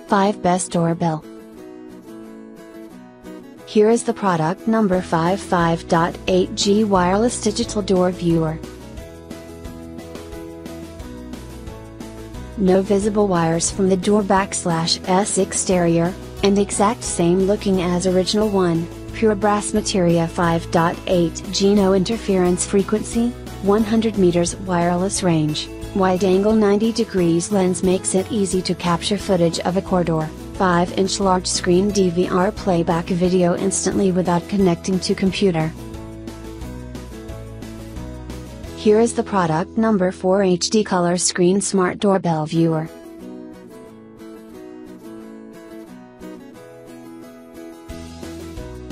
5 Best Doorbell. Here is the product number 5. 5.8G Wireless Digital Door Viewer. No visible wires from the door/S exterior, and exact same looking as original one, pure brass material. 5.8G No interference frequency, 100 meters wireless range, wide angle 90 degrees lens makes it easy to capture footage of a corridor, 5-inch large screen DVR playback video instantly without connecting to computer. Here is the product number 4. HD Color Screen Smart Doorbell Viewer.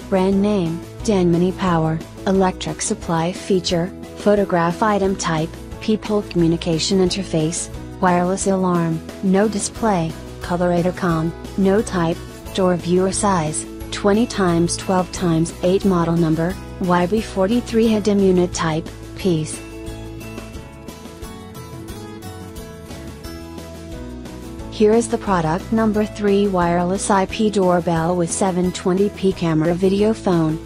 Brand name, Danmini Power, electric supply feature, photograph item type, Peephole communication interface, wireless alarm, no display, color intercom, no type, door viewer size, 20x12x8 model number, YB43 HDMI unit type, piece. Here is the product number 3. Wireless IP Doorbell with 720p camera video phone.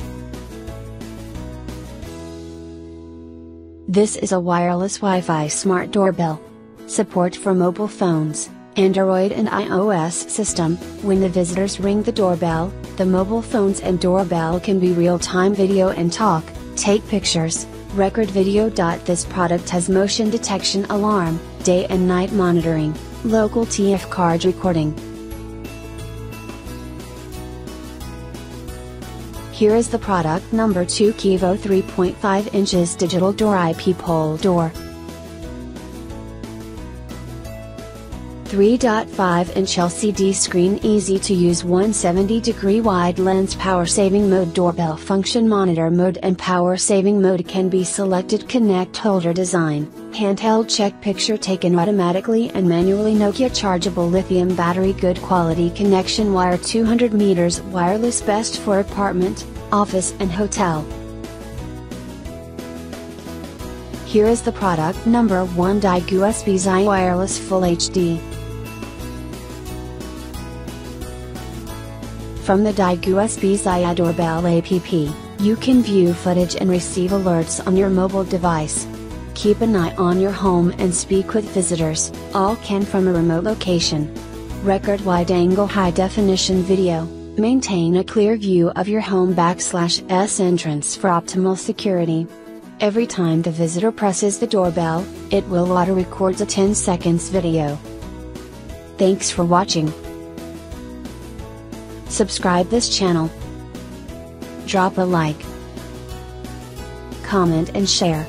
This is a wireless Wi-Fi smart doorbell. Support for mobile phones, Android and iOS system. When the visitors ring the doorbell, the mobile phones and doorbell can be real-time video and talk, take pictures, record video. This product has motion detection alarm, day and night monitoring, local TF card recording. Here is the product number 2. KiVOS 3.5 inches digital door Peephole door. 3.5-inch LCD screen, easy to use, 170-degree wide lens, power saving mode, doorbell function, monitor mode and power saving mode can be selected. Connect holder design, handheld check picture taken automatically and manually. Nokia chargeable lithium battery, good quality connection wire, 200 meters wireless, best for apartment, office and hotel. Here is the product number 1. Digoo SB-XYA Wireless Full HD. From the Digoo SB-XYA Doorbell app, you can view footage and receive alerts on your mobile device. Keep an eye on your home and speak with visitors, all can from a remote location. Record wide-angle high-definition video, maintain a clear view of your home/S entrance for optimal security. Every time the visitor presses the doorbell, it will auto-record a 10 seconds video. Thanks for watching. Subscribe this channel. Drop a like, comment and share.